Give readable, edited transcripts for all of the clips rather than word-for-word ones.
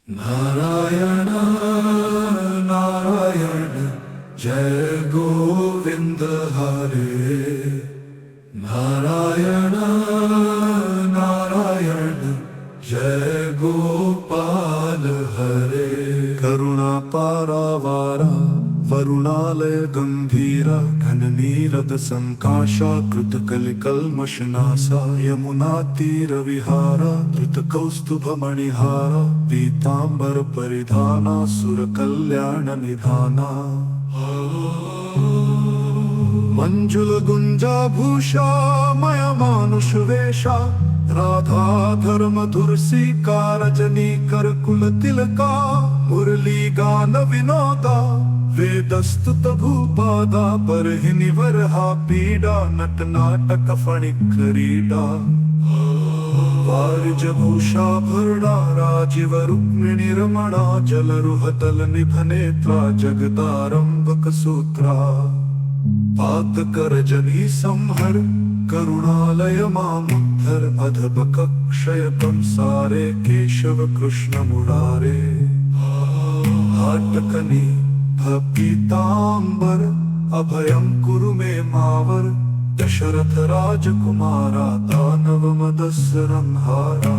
नारायण नारायण जय गोविंद हरे। नारायण नारायण जय गोपाल हरे। करुणा पारावारा वरुणालय गंभीरा घननीरद संकाशा कृत कलिकल्मषनासा यमुना तीर विहारा धृत कौस्तुभ मणिहारा पीतांबर परिधाना सुर कल्याण निधाना। मंजुल गुंजा भूषा मय मानुष वेशा राधा धर्म धुरसिका रजनी कर कुल तिलका मुरली गान विनोदा वेदस्तुत भूपादा परहिनि वरहा पीडा नट नाटक फणिक क्रीडा। वारिज भूषा भरणा राजीव रुक्मिणी रमणा जलरुहतल निभनेत्रा जगदारंभक सूत्रा। पात कर जनी संहर करुणालय मामुद्धर अधबक क्षय कंसारे केशव कृष्ण मुरारे। हाटकनी पीतांबर अभयं कुरु मे मावर दशरथ राजकुमारा दानव मदस्संहारा।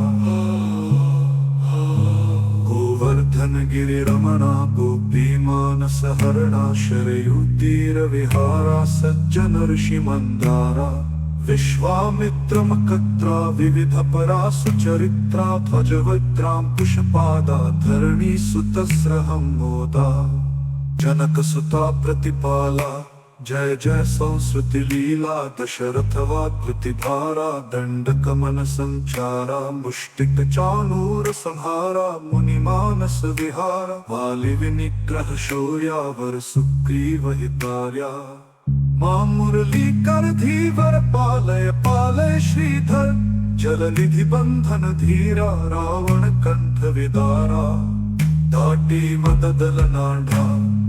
गोवर्धन गिरि रमणा गोपी मानस हरणा शरयू तीर विहारा सज्जन ऋषि मंदारा। विश्वामित्र मकत्रा विविध परासु चरित्रा ध्वजवक्त्रां पुष्पादा धरणी सुतस्रहं मोदा। जनक सुता प्रतिपाला जय जय संस्कृति लीला दशरथ वाकृति धारा दंड कमन संचारा मुष्टिक चाणूर संहारा मुनि मानस विहारा। वालि विनिग्रह शौर्यावर सुग्रीव हितार्या। मां मुरली कर धीवर पालय पालय श्रीधर जलनिधि बंधन धीरा रावण कंठ विदारा। दाटी मददल नाढ़ा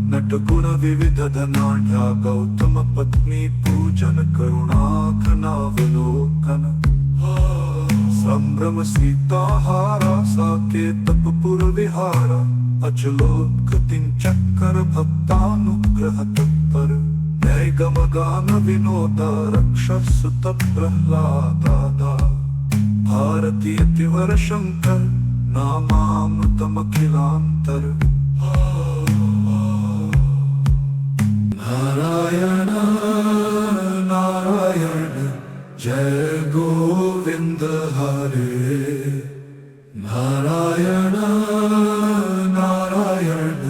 नट गुण विविध धनाढ़ा गौतम पत्नी पूजन करुणाघनावलोकन। संभ्रम सीताहारा साकेतप पुर विहारा अचलोत्कतिं चक्कर भक्तानुग्रह तत्पर। नय गम गान विनोदा रक्षसुत प्रह्लादा। भारती अतिवर शंकर नामामृतम अखिलांतर। नारायण नारायण जय गोविंद हरे। नारायण नारायण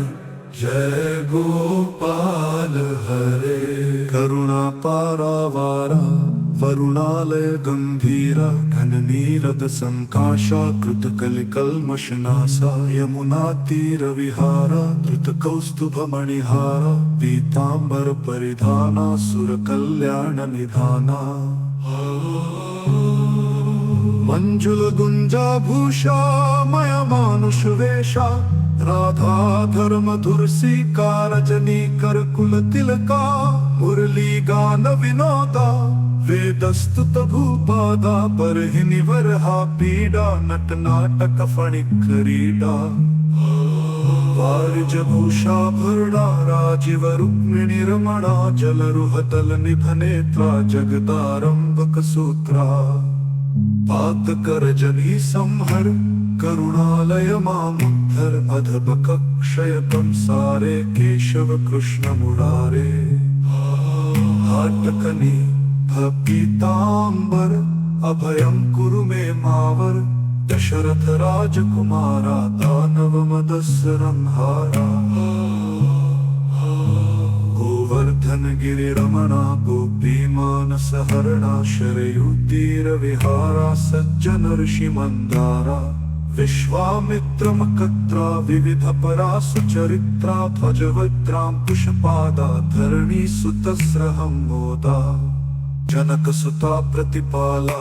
जय गोपाल हरे। करुणा पारावारा वरुणालय गंभीरा घननीरद संकाशा कृत कलिकल्मषनासा यमुना तीर विहारा धृत कौस्तुभ मणिहारा पीतांबर परिधाना सुर कल्याण निधाना। मंजुल गुंजा भूषा मय मानुष वेशा राधा धर्म धुरसिका रजनी कर कुल तिलका मुरली गान विनोदा वेदस्तुत भूपादा परहिनि वरहा पीडा नट नाटक फणिक क्रीडा। वारिज भूषा भरणा राजीव रुक्मिणी रमणा जलरुहतल निभनेत्रा जगदारंभक सूत्रा। पात कर जनी संहर करुणालय मामुद्धर अधबक क्षय कंसारे केशव कृष्ण मुरारे। हाटकनी पीतांबर अभयं कुरु मे मावर दशरथ राजकुमारा दानव मदस्संहारा। गोवर्धन गिरि रमणा गोपी मानस हरणा शरयू तीर विहारा सज्जन ऋषि मंदारा। विश्वामित्र मकत्रा विविध परासु चरित्रा ध्वजवक्त्रां पुष्पादा धरणी सुतस्रहं मोदा। जनक सुता प्रतिपाला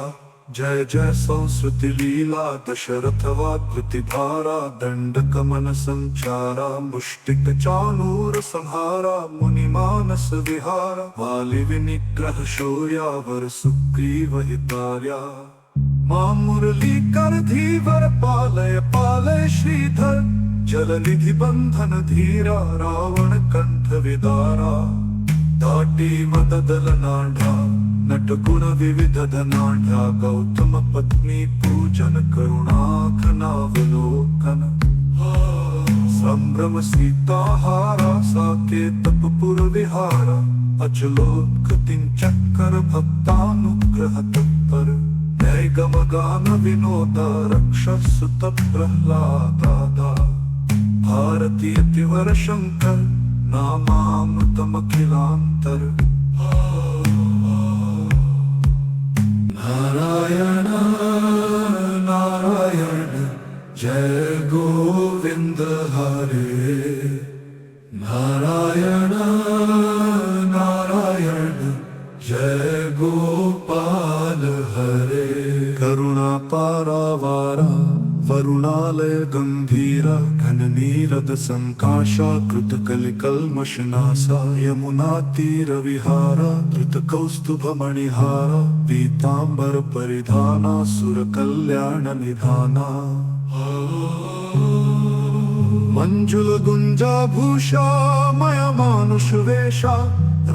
जय जय संस्कृति लीला दशरथ वाकृति धारा दंड कमन संचारा मुष्टिक चाणूर संहारा मुनि मानस विहारा। वालि विनिग्रह शौर्यावर सुग्रीव हितार्या। मां मुरली कर धीवर पालय पालय श्रीधर जलनिधि बंधन धीरा रावण कंठ विदारा दाटी मददल नाढा नटगुण विविध धनाढ्या गौतम पत्नी पूजन करुणाखनावलोकन संभ्रम सीताहारा साकेतपुर विहारा अचलोत्कतिं चक्कर भक्तानुग्रह तत्पर नैगम गान विनोदा रक्षसुत प्रह्लादा भारतीय तिवर शंकर नामामृतमखिलांतर नारायण नारायण जय गोविंद हरे नारायण नारायण जय गोपाल हरे करुणा पारावारा वरुणालय गंभीरा घन नीरद संकाशा कृत कलिकल्मषनासा यमुना तीर विहारा धृत कौस्तुभ मणिहारा पीतांबर परिधाना सुर कल्याण निधाना मंजुल गुंजा भूषा मय मानुष वेशा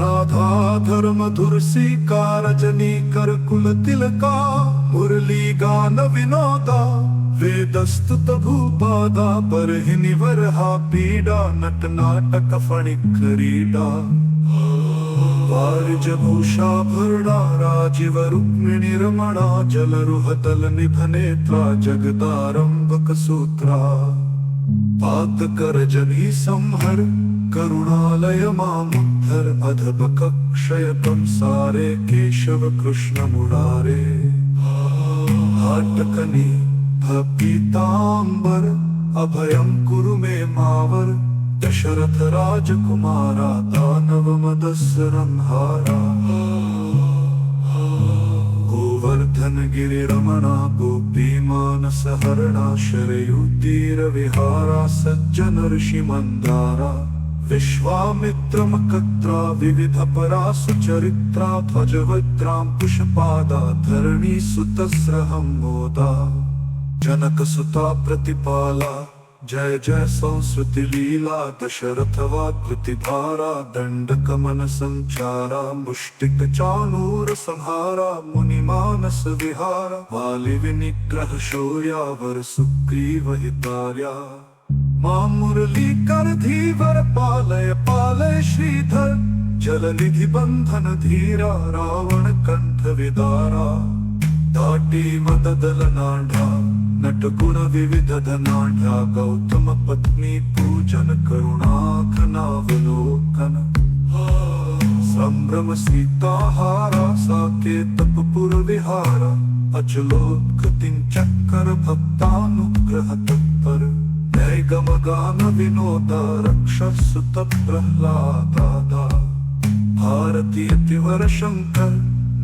राधा धर्म धुरसी का रजनी कर कुल तिलका मुरली गान विनोदा वेदस्तुत भूपादा पर हिनिवरहा पीडा नट नाटक फणिक क्रीडा वारिज भूषा भरणा राजीव रुक्मिणी रमणा जलरुहतल निभनेत्रा जगदारंभक सूत्रा पाद कर जनी संहर करुणालय मामुद्धर अधबक क्षयतम सारे केशव कृष्ण मुरारे हाटकनी पीतांबर अभयं कुरु मे मावर दशरथ राजकुमारा दानव मदस्सरंहारा गोवर्धन गिरि रमणा गोपी मानस हरणा शरयू तीर विहारा सज्जन ऋषि मंदारा विश्वामित्र मकत्रा विविध परा सुचरित्रा ध्वजवज्रां पुष्पादा धरणी सुतस्रहं मोदा जनक सुता प्रतिपाला जय जय संस्कृति लीला दशरथ वाकृति धारा दंडक मन संचारा मुष्टिक चाणूर संहारा मुनि मानस विहारा वालि विनिग्रह शौर्यावर सुग्रीव हितार्या मां मुरली कर धीवर पालय पालय श्रीधर जलनिधि बंधन धीरा रावण कंठ विदारा दाटी मददल नाढा नटगुण विविध धनाढ्या गौतम पत्नी पूजन करुणाखनावलोकन संभ्रम सीताहारा साकेतपुर विहारा अचलोत्कतिं चक्कर भक्तानुग्रह तत्पर नैगम गान विनोदा रक्षसुत प्रह्लादा भारतीय तिवर शंकर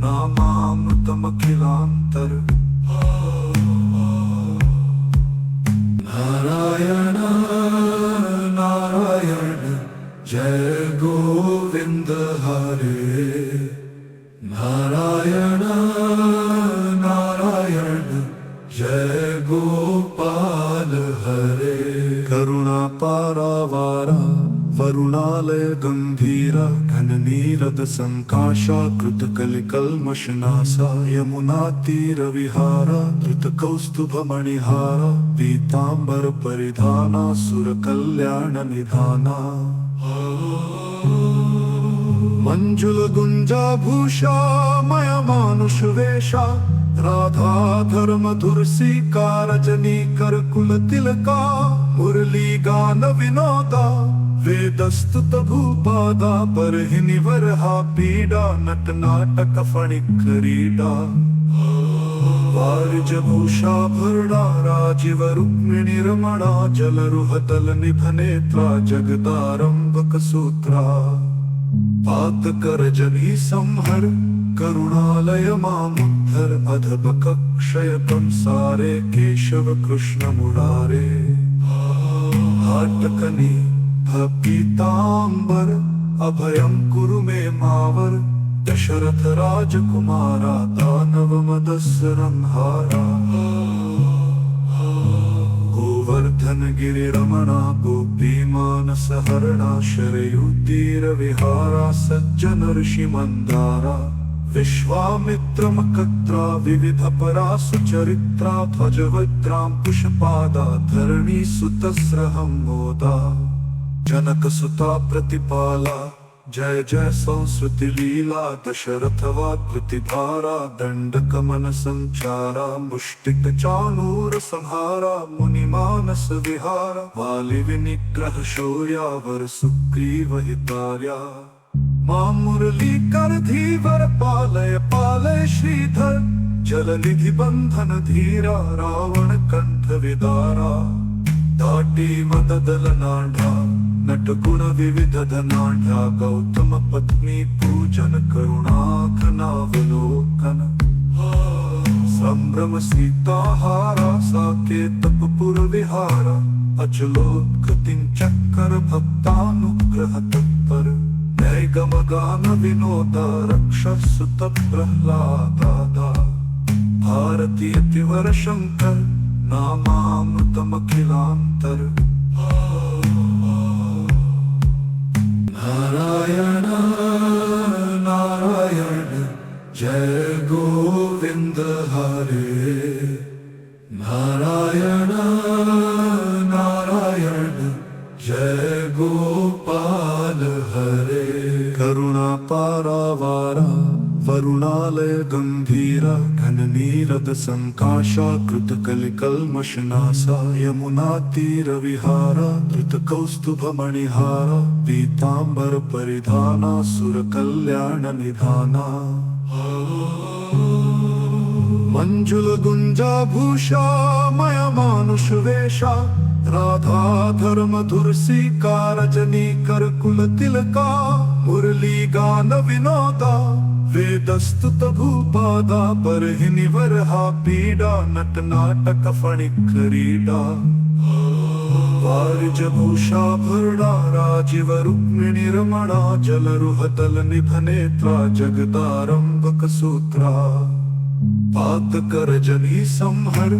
नामामृतमखिलांतर नारायण नारायण जय गोविंद हरे नारायण नारायण जय गोपाल हरे करुणा पारावारा वरुणालय गंभीरा घन नीरद संकाशा कृत कलिकल्मषनासा यमुना तीर विहारा धृत कौस्तुभ मणिहारा पीतांबर परिधाना सुर कल्याण निधाना मंजुल गुंजा भूषा मय मानुष वेशा राधा धर्म धुरसी का रजनी कर कुल तिलका मुरली गान विनोदा वेदस्तुत भूपादा पर हिनिवरहा पीडा नट नाटक फणिक क्रीडा वारिज भूषा भरणा राजीव रुक्मिणी रमणा जलरुहतल निभनेत्रा जगदारंभक सूत्रा पाद कर जनी संहर करुणालय मामुद्धर अधबक क्षयतम सारे केशव कृष्ण मुरारे हाटकनी पीतांबर अभयं कुरु मे मावर दशरथ राजकुमारा दानव मदस्सरंहारा गोवर्धन गिरिरमणा गोपी मानस हरणा शरयू तीर विहारा सज्जन ऋषि मंदारा विश्वामित्र मकत्रा विविध परा सुचरित्रा ध्वजवज्रां पुष्पादा धरणी सुतस्रहं मोदा जनक सुता प्रतिपाला जय जय संस्कृति लीला दशरथवाकृतिधारा दंडकमन संचारा मुष्टिक चाणूर संहारा मुनिमानस विहारा वालि विनिग्रह शौर्यावर सुग्रीव हितार्या मां मुरली कर धीवर पालय पालय श्रीधर जलनिधि बंधन धीरा रावण कंठ विदारा दाटी मददल नाढ़ा नट गुण विविध धनाढ़ा गौतम पत्नी पूजन करुणाघनावलोकन संभ्रम सीताहारा साकेतपुर विहारा अचलोत्कतिं चक्कर भक्तानुग्रह तत्पर नैगम गान विनोदा रक्षसुत प्रह्लादा भारतीय तिवर शंकर नामामृतमखिलांतर नारायण नारायण जय गोविंद हरे नारायण नारायण जय गोपाल हरे करुणा पारावारा वरुणालय गंभीरा घननीरद संकाशा कृत कलिकल्मषनासा यमुना तीर विहारा धृत कौस्तुभ मणिहारा पीतांबर परिधाना सुर कल्याण निधाना मंजुल गुंजा भूषा मय मानुष वेशा राधा धर्म धुरसी कारजनी कर कुल तिलका मुरली गान विनोदा वेदस्तुत भूपादा परहिनि वरहा पीडा नट नाटक फणिक क्रीडा वारिज भूषा भरडा राजीव रुक्मिणी रमणा जलरुहतल निभनेत्रा जगदारंभक सूत्रा पात कर जनी संहर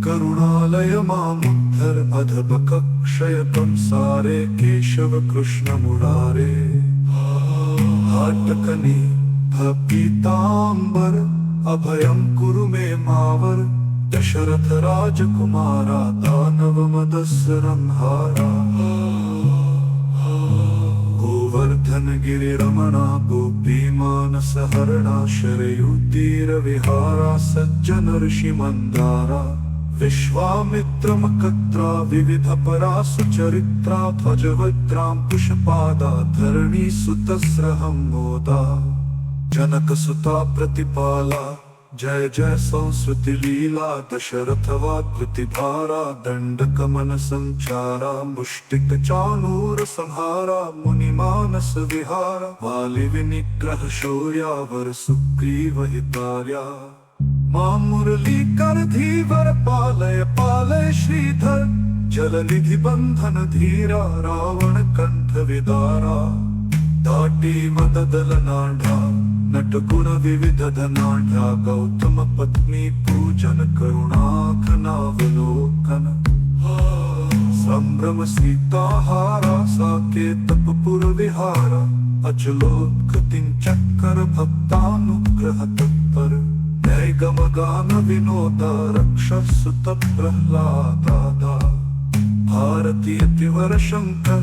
करुणालय मामुद्धर अधबक क्षय कंसारे केशव कृष्ण मुरारे हाटकनी पीतांबर अभयं कुरु मे मावर दशरथ राजकुमारा दानव मदस्सरंहारा गोवर्धन गिरिरमणा गोपी मानस हरणा शरयू तीर विहारा सज्जन ऋषि मंदारा विश्वामित्र मकत्रा विविध परा सुचरित्रा ध्वजवज्रां पुष्पादा धरणी सुतस्रहं मोदा जनक सुता प्रतिपाला जय जय संस्कृति लीला दशरथवाकृतिधारा दंडकमन संचारा मुष्टिक चाणूर संहारा मुनिमानस विहारा वालि विनिग्रह शौर्यावर सुग्रीव हितार्या मां मुरली कर धीवर पालय पालय श्रीधर जलनिधि बंधन धीरा रावण कंठ विदारा दाटी मददल नाढ़ा नट गुण विविध धनाढ़ा गौतम पत्नी पूजन करुणाघनावलोकन संभ्रम सीताहारा साकेतपुर विहारा अचलोत्कतिं चक्कर भक्तानुग्रह तत्पर नैगम गान विनोदा रक्षसुत प्रह्लादा भारतीय तिवर शंकर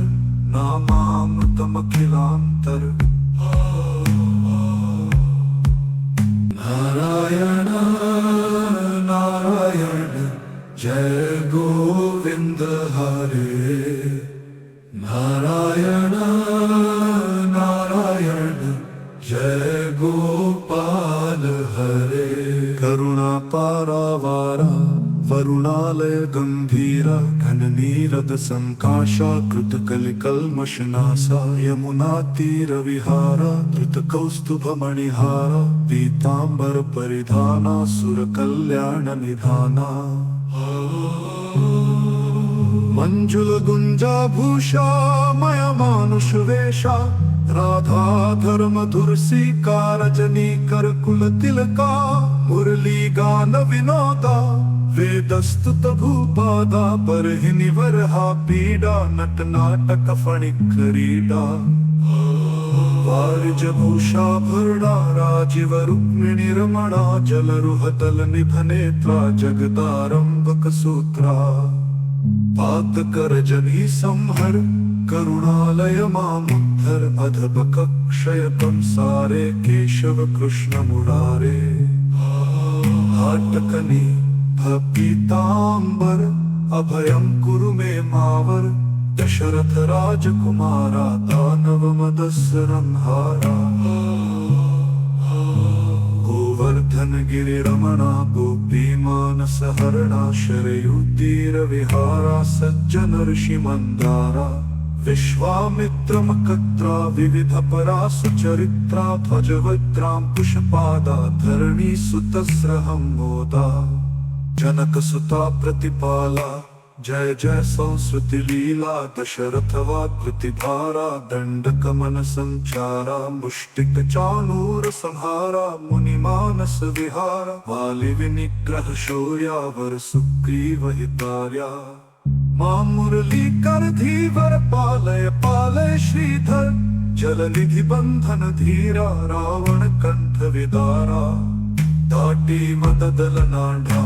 नामामृतमखिलांतर नारायण नारायण जय गोविंद हरे नारायण नारायण जय गोपाल हरे करुणा पारावारा वरुणालय गंभीरा घननीरद संकाशा कृत कलिकल्मषनासा यमुना तीर विहारा धृत कौस्तुभ मणिहारा पीतांबर परिधाना सुर कल्याण निधाना मंजुल गुंजा भूषा मय मानुष वेशा राधा धर्म धुरसी कारजनी कर कुल तिलका मुरली गान विनोदा वेदस्तुत भूपादा परहि निवर्हा पीडा नट नाटक फणि क्रीडा वारिजभूषा भरणा राजीव रुक्मिणी रमणा जलरुहतल निभनेत्रा जगदारंभक सूत्रा पात कर जनी संहर करुणालय मामुद्धर अधबक क्षय कंसारे केशव कृष्ण मुरारे हाटकनी पीतांबर अभयं कुरु मे मावर दशरथ राजकुमारा दानव मदस्सरंहारा गोवर्धन गिरि रमणा गोपी मानस हरणा शरयू तीर विहारा सज्जन ऋषि मंदारा विश्वामित्र मकत्रा विविध परासु चरित्रा ध्वजवज्रां पुष्पादा धरणी सुतस्रहं मोदा जनक सुता प्रतिपाला जय जय संस्कृति लीला दशरथ वाकृतिधारा दंड कमन संचारा मुष्टिक चाणूर संहारा मुनि मानस विहारा वालि विनिग्रह शौर्यावर सुग्रीव हितार्या मां मुरली कर धीवर पालय पालय श्रीधर जलनिधि बंधन धीरा रावण कंठ विदारा दाटी मददल नाढ़ा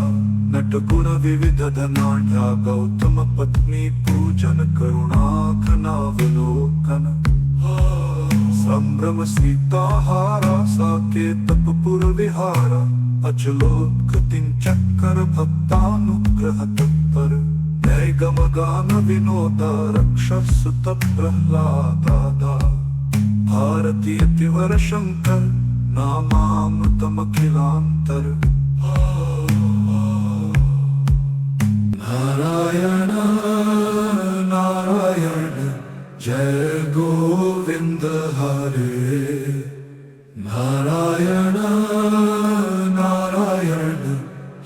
नट गुण विविध धनाढ़ा गौतम पत्नी पूजन करुणाखनावलोकन संभ्रम सीताहारा साकेतपुर विहारा अचलोत्कटिं चक्कर भक्तानुग्रह तत्पर जय गम गान विनोदा रक्षसुत प्रह्लादा भारती अतिवर शंकर नामामृतमखिलांतर नारायण नारायण जय गोविंद हरे नारायण नारायण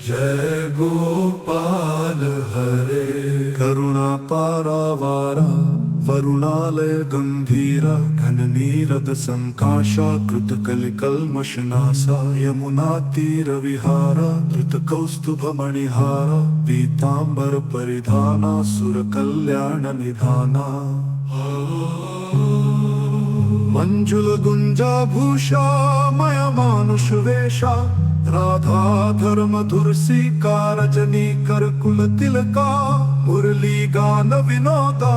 जय गोपाल हरे करुणा पारावारा वरुणालय गंभीरा घन नीरद संकाशा कृत कलिकल्मषनासा यमुना तीर विहारा धृत कौस्तुभ मणिहारा पीतांबर परिधाना सुर कल्याण निधाना मंजुल गुंजा भूषा मया मानुष वेशा राधा धर्म धुरसी कारजनी कर कुल तिलका मुरली गान विनोदा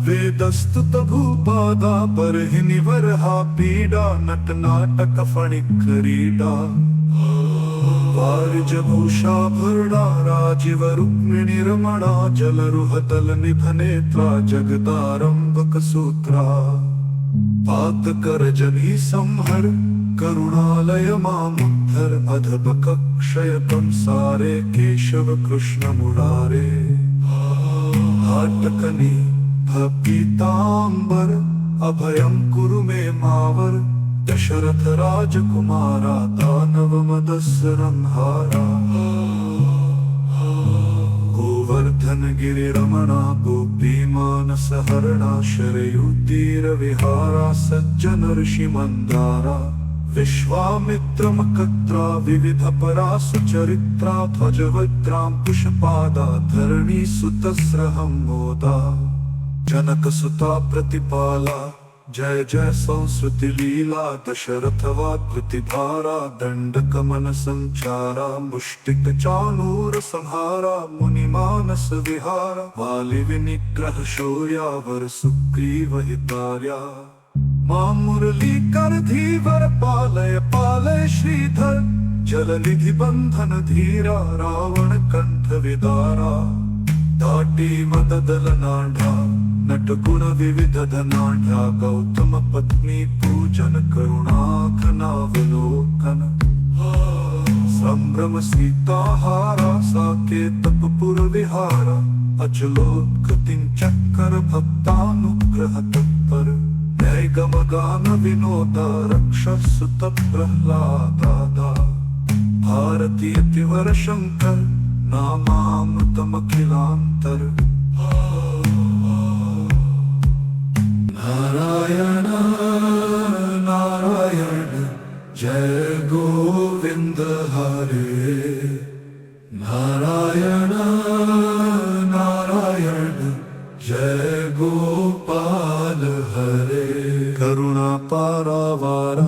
वेदस्तुत भूपादा परहि निवर्हा पीडा नट नाटक फणि क्रीडा वारिजभूषा भरणा राजीव रुक्मिणी रमणा जलरुहतल निभनेत्रा जगदारंभक सूत्रा पात कर जनी संहर करुणालय मामुद्धर अधबक क्षय कंसारे केशव कृष्ण मुरारे हाटकनी पीतांबर अभयं कुरु मे मावर दशरथ राजकुमारा दानव मदस्सरंहारा गोवर्धन गिरि रमणा गोपी मानस हरणा शरयू तीर विहारा सज्जन ऋषि मंदारा विश्वामित्र मकत्रा विविध परासु चरित्रा ध्वजवज्रां पुष्पादा धरणी सुतस्रहं मोदा जनक सुता प्रतिपाला जय जय संस्कृति लीला दशरथ वाकृतिधारा दंड कमन संचारा मुष्टिक चाणूर संहारा मुनि मानस विहारा वालि विनिग्रह शौर्यावर सुग्रीव हितार्या मां मुरली कर धीवर पालय पालय श्रीधर जलनिधि बंधन धीरा रावण कंठ विदारा दाटी मददल नाढ़ा नट गुण विविध धनाढ़ा गौतम पत्नी पूजन करुणाखनावलोकन संभ्रम सीताहारा साकेतपुर विहारा अचलोत्कटिं चक्कर भक्तानुग्रह तत्पर जय गम गान विनोदा रक्षसुत प्रह्लादा भारती अतिवर शंकर नामामृतमखिलांतर नारायण नारायण जय गोविंद हरे नारायण जय गोपाल हरे करुणा पारावारा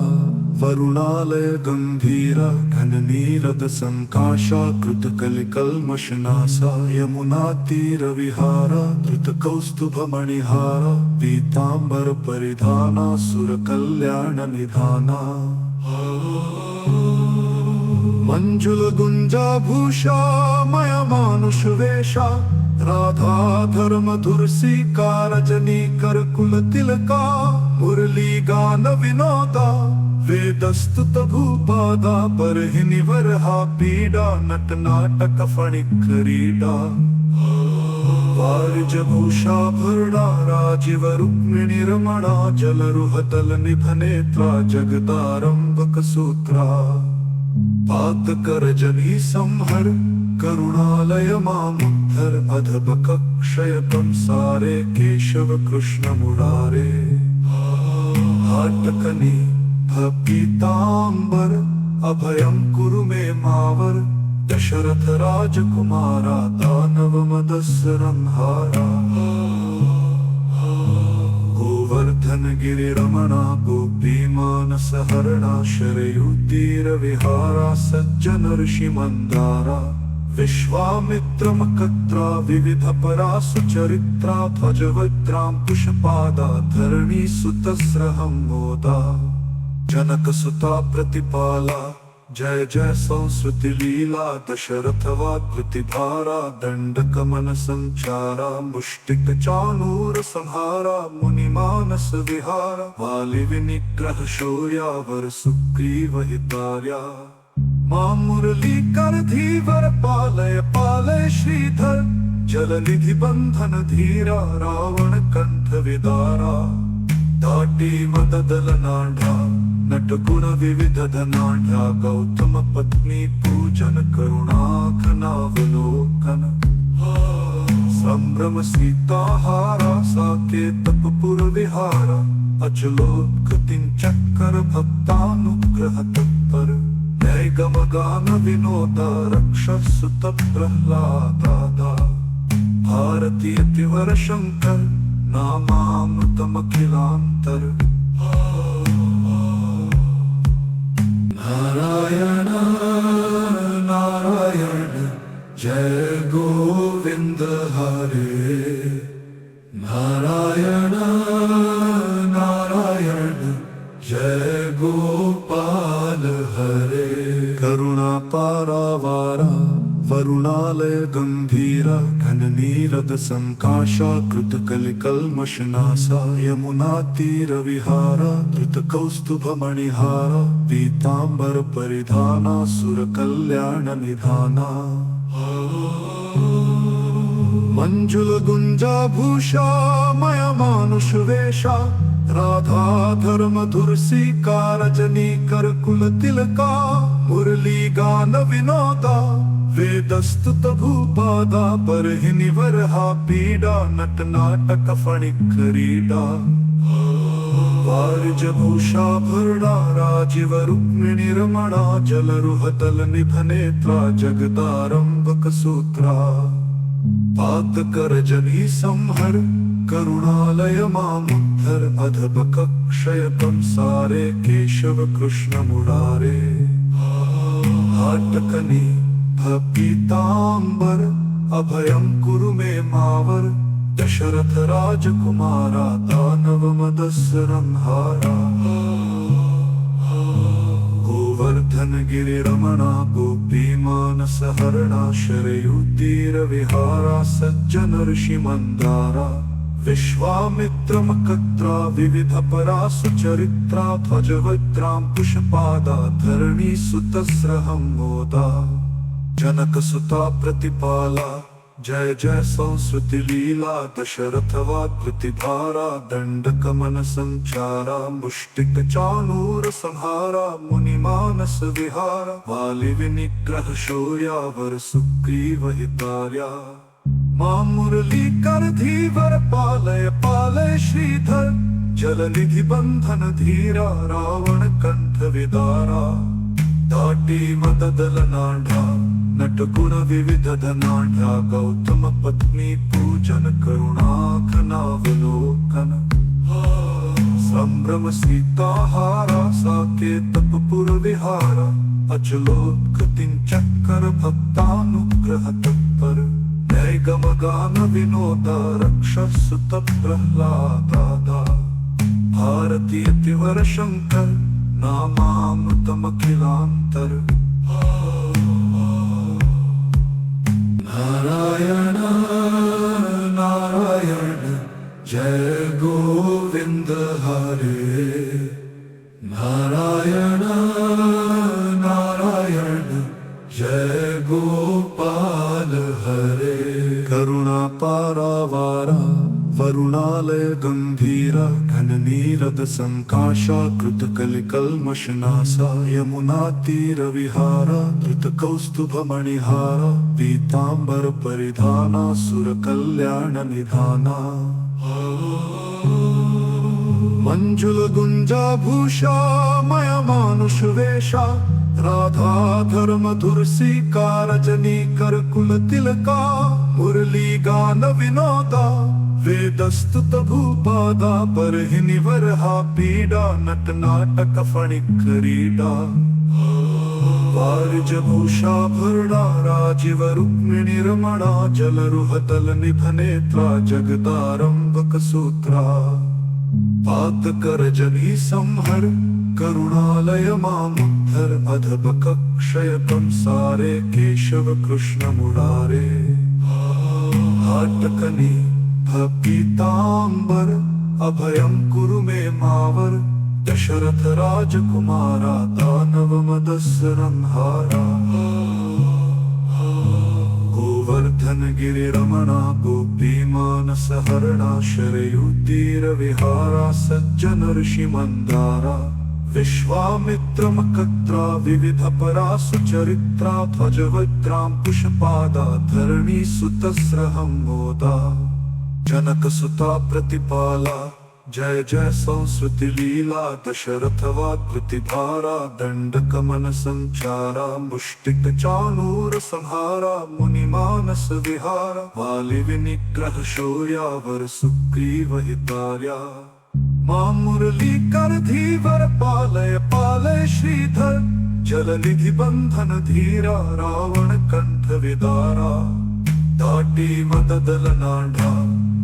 वरुणालय गंभीरा घननीरद संकाशा कृत कलिकल्मषनासा यमुना तीर विहारा धृत कौस्तुभ मणिहारा पीतांबर परिधाना सुर कल्याण निधाना मंजुल गुंजा भूषा मया मानुष वेशा राधा धर्म धुरसिका रजनी कर कुल तिलका मुरली गान विनोदा वेदस्तुत भूपादा परहिनी वरहा पीडा नट नाटक फणिक क्रीडा वारिज भूषा भरणा राजीव रुक्मिणी रमणा जलरुहतल निभनेत्रा जगदारंभक सूत्रा पात कर जनी संहर करुणालय मामुद्धर अधबक क्षय कंसारे केशव कृष्ण मुरारे हाटकनी पीतांबर अभयम कुरु मे मावर दशरथ राजकुमारा दानव मदस्सरंहारा गोवर्धन गिरि रमणा गोपी मानस हरणा शरयू तीर विहारा सज्जन ऋषि मंदारा विश्वामित्र मकत्रा विविध परासु चरित्रा ध्वजवज्रां पुष्पादा धरणी सुतस्रहं मोदा जनक सुता प्रतिपाला जय जय संस्कृति लीला दशरथ वाग्वृतिभारा दंडक मन संचारा मुष्टिक चाणूर संहारा मुनि मानस विहारा वालि विनिग्रह शौर्यावर सुग्रीव हितार्या मां मुरली कर धीवर पालय पालय श्रीधर जलनिधि बंधन धीरा रावण कंठ विदारा दाटी मददल नाढ़ा नट गुण विविध धनाढ़ा गौतम पत्नी पूजन करुणाघनावलोकन संभ्रम सीताहारा साकेतप पुर विहारा अचलोत्कतिं चक्कर भक्तानुग्रह तत्पर गम गान विनोदा रक्षसुत प्रह्लादा भारतीय तिवर शंकर नामामृतम अखिलांतर नारायण नारायण जय गोविंद हरे नारायण नारायण जय गोपाल हरे करुणा पारावारा वरुणालय गंभीरा घननीरद संकाशा कृत कलिकल्मषनासा यमुना तीर विहारा धृत कौस्तुभ मणिहारा पीतांबर परिधाना सुर कल्याण निधाना मंजुल गुंजा भूषा मया मानुष वेशा राधा धर्म धुरसिका रजनी कर कुल तिलका मुरली गान विनोदा वेदस्तुत भूपादा परहिनी वरहा पीडा नट नाटक फणिक क्रीडा वारिज भूषा भरणा राजीव रुक्मिणी रमणा जलरुहतल निभनेत्रा जगदारंभक सूत्रा पात कर जनी संहर करुणालय मामुद्धर अधबक क्षय कंसारे केशव कृष्ण मुरारे हाटकनी पीतांबर अभयम कुरु मे मावर दशरथ राजकुमारा दानव मदस्सरंहारा गोवर्धन गिरि रमणा गोपी मानस हरणा शरयू तीर विहारा सज्जन ऋषि मंदारा विश्वामित्र मकत्रा विविध परासु चरित्रा ध्वजवज्रां पुष्पादा धरणी सुतस्रहं मोदा जनक सुता प्रतिपाला जय जय संस्कृति लीला दशरथ वाग्वृतिभारा दंडक मन संचारा मुष्टिक चाणूर संहारा मुनि मानस विहारा वालि विनिग्रह शौर्यावर सुग्रीव हितार्या मां मुरली कर धीवर पालय पालय श्रीधर जलनिधि बंधन धीरा रावण कंठ विदारा दाटी मददल नाढ़ा नटगुण विविध धनाढ्या गौतम पत्नी पूजन करुणाघनावलोकन संभ्रम सीताहारा साकेतपुर विहारा अचलोत्कतिं चक्कर भक्तानुग्रह तत्पर नैगम गान विनोदा रक्षसुत प्रह्लादा भारतीय तिवर शंकर नामामृतमखिलांतर नारायण नारायण जय गोविंद हरे नारायण नारायण जय गोपाल हरे करुणा पारावारा वरुणालय गंभीरा घननीरद संकाशा कृत कलिकल्मषनासा यमुना तीर विहारा धृत कौस्तुभ मणिहारा पीतांबर परिधाना सुर कल्याण निधाना मंजुल गुंजा भूषा मय मानुष वेशा राधा धर्म धुरसिका रजनी कर कुल तिलका मुरली गान विनोदा वेदस्तुत भूपादा परहिनिवरहा पीडा नट नाटक फणिक क्रीडा वारिज भूषा भरणा राजीव रुक्मिणी रमणा जलरुहतल निभनेत्रा जगदारंभक सूत्रा पात कर जनी संहर करुणालय मामुद्धर अधबक क्षय कंसारे केशव कृष्ण मुरारे हाटकनी पीतांबर अभयं कुरु मे मावर दशरथ राजकुमारा दानव मदस्सरंहारा गोवर्धन गिरि रमणा गोपी मानस हरणा शरयू तीर विहारा सज्जन ऋषि मंदारा विश्वामित्र मकत्रा विविध परा सुचरित्रा ध्वजवज्रां पुष्पादा धरणी सुतस्रहं मोदा जनक सुता प्रतिपाला जय जय संस्कृति लीला दशरथ वाकृति धारा दंड कमन संचारा मुष्टिक चाणूर संहारा मुनि मानस विहारा वाली विनिग्रह शौर्यावर सुग्रीव हितार्या मां मुरली कर धीवर पालय पालय श्रीधर जल निधि बंधन धीरा रावण कंठ विदारा दाटी मददल नाढ़ा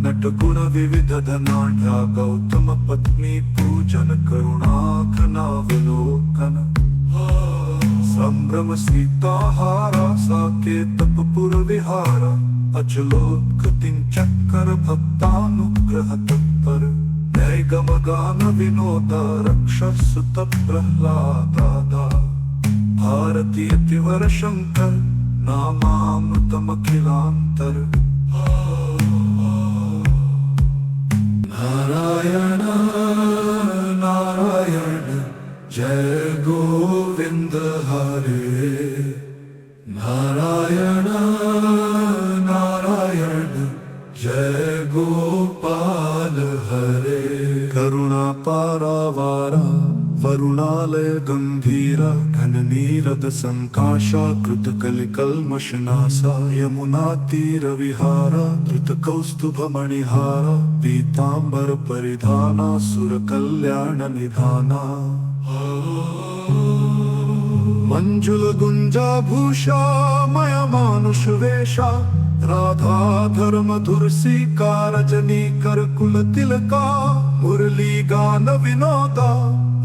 नटगुण विविध धनाढ्या गौतम पत्नी पूजन करुणाघनावलोकन संभ्रम सीताहारा साकेतपुर विहारा अचलोत्कतिं चक्कर भक्तानुग्रह तत्पर नैगम गान विनोदा रक्षसुत प्रह्लादा भारतीय तिवर शंकर नामामृतमखिलांतर नारायण नारायण जय गोविंद हरे नारायण नारायण जय गोपाल हरे करुणा पारावारा वरुणालय गंभीरा घननीरद संकाशा कृत कलिकल्मषनासा यमुना तीर विहारा धृत कौस्तुभ मणिहारा पीतांबर परिधाना सुर कल्याण निधाना मंजुल गुंजा भूषा मय मानुष वेशा राधा धर्म धुरसिका रजनी कर कुल तिलका मुरली गान विनोदा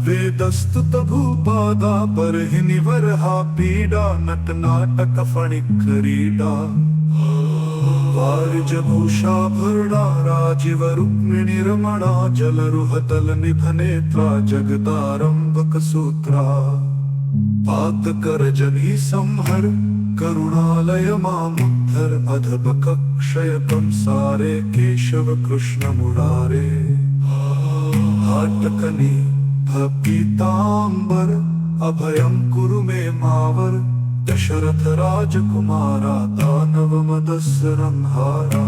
वेदस्तुत भूपादा परहिनिवरहा पीडा नट नाटक फणिक क्रीडा वारिज भूषा भरणा राजीव रुक्मिणी रमणा जलरुहतल निभनेत्रा जगदारंभक सूत्रा पात कर जनी संहर करुणालय मामुद्धर अधबक क्षय कंसारे केशव कृष्ण मुरारे हाटकनी पीतांबर अभयं कुरु मे मावर दशरथ राजकुमारा दानव मदस्सरंहारा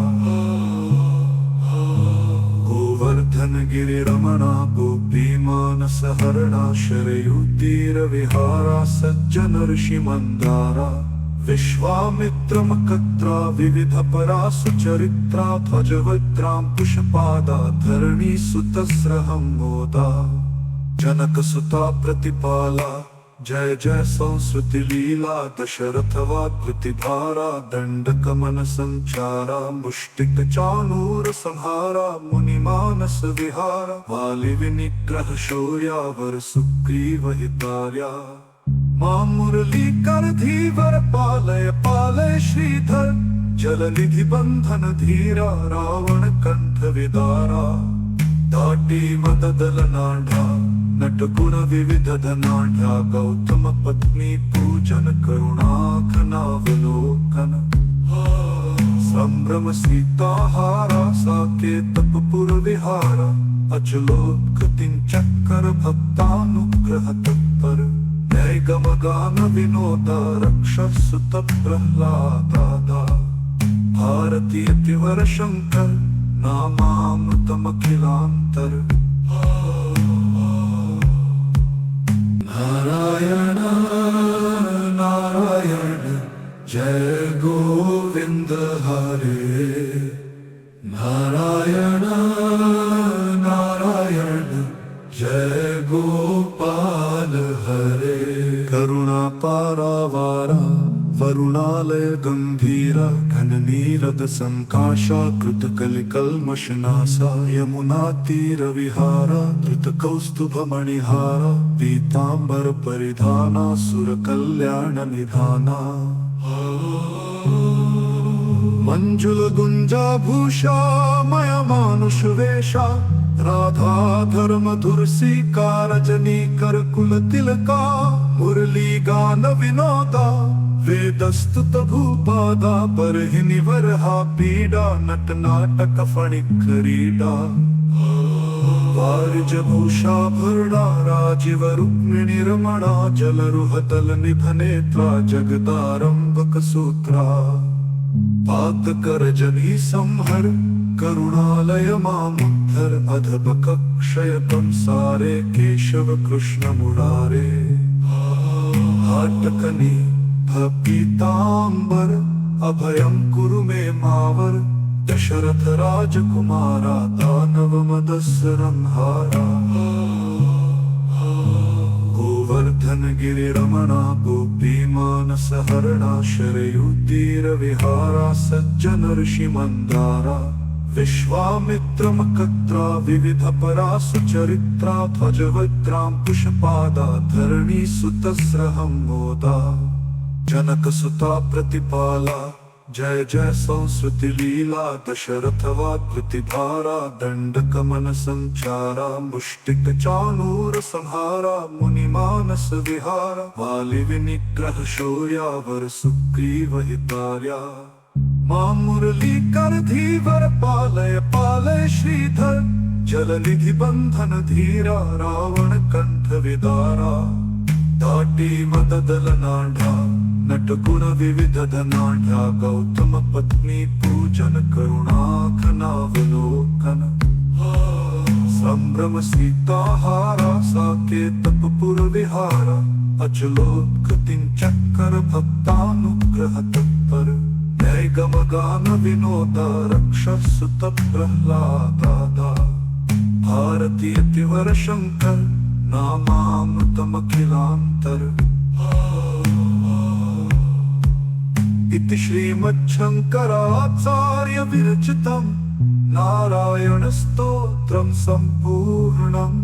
गोवर्धन गिरि रमणा गोपी मानस हरणा शरयू तीर विहारा सज्जन ऋषि मंदारा विश्वामित्रमकत्रा विविधपरासुचरित्रा ध्वजवक्त्रां पुष्पादा धरणी सुतस्रहं मोदा जनकसुता प्रतिपाला जय जय संस्कृति लीला दशरथवाकृतिधारा दंडकमन संचारा मुष्टिक चाणूर संहारा मुनिमानस विहारा वालि विनिग्रह शौर्यावर सुग्रीव हितार्या मां मुरली कर धीवर पालय पालय श्रीधर जलनिधि बंधन धीरा रावण कंठ विदारा दाटी मददल नाढ़ा नट गुण विविध धनाढ़ा गौतम पत्नी पूजन करुणाघनावलोकन संभ्रम सीताहारा साकेतपुर विहारा अचलोत्कतिं चक्कर भक्तानुग्रह तत्पर गम गान विनोदा रक्षसुत प्रह्लादा भारतीय तिवर शंकर नामामृतमखिलांतर नारायण नारायण जय गोविंद हरे नारायण नारायण जय गोपाल हरे करुणा पारावारा वरुणालय गंभीरा घननीरद संकाशा कृत कलिकल्मषनासा यमुना तीर विहारा धृत कौस्तुभ मणिहारा पीतांबर परिधाना सुर कल्याण निधाना मंजुल गुंजा भूषा मय मानुष वेशा राधा धर्म धुरसी का रजनी कर कुल तिलका मुरली गान विनोदा वेदस्तुत भूपादा परहिनि वरहा पीडा नट नाटक फणिक क्रीडा वारिज भूषा भरडा राजीव रुक्मिणी रमणा जलरुहतल निभनेत्रा जगदारंभक सूत्रा पात कर जनी संहर करुणालय मामुद्धर अधबक क्षयतम सारे केशव कृष्ण मुरारे हाटकनी पीतांबर अभयं कुरु मे मावर दशरथ राजकुमारा दानव मदस्सरंहारा गोवर्धन गिरि रमणा गोपीमानस हरणा शरयू तीर विहारा सज्जन ऋषि मंदारा विश्वामित्रमकत्रा विविधपरासुचरित्रा ध्वजवक्त्रां पुष्पादा धरणी सुतस्रहं मोदा जनकसुता प्रतिपाला जय जय संस्कृति लीला दशरथवाकृतिधारा दंडकमन संचारा मुष्टिक चाणूर संहारा मुनिमानस विहारा वालि विनिग्रह शौर्यावर सुग्रीव हितार्या मां मुरली कर धीवर पालय पालय श्रीधर जलनिधि बंधन धीरा रावण कंठ विदारा दाटी मददल नाढ़ा नट गुण विविध धनाढ़ा गौतम पत्नी पूजन करुणाघनावलोकन संभ्रम सीताहारा साकेतपुर विहारा अचलोत्कतिं चक्कर भक्तानुग्रह तत्पर गम गान विनोदा रक्षसुत प्रह्लादा भारतीय तिवर शंकर नामामृतमखिलांतर इति श्रीमच्छंकराचार्य विरचितम् नारायण स्तोत्रम् सम्पूर्णम्।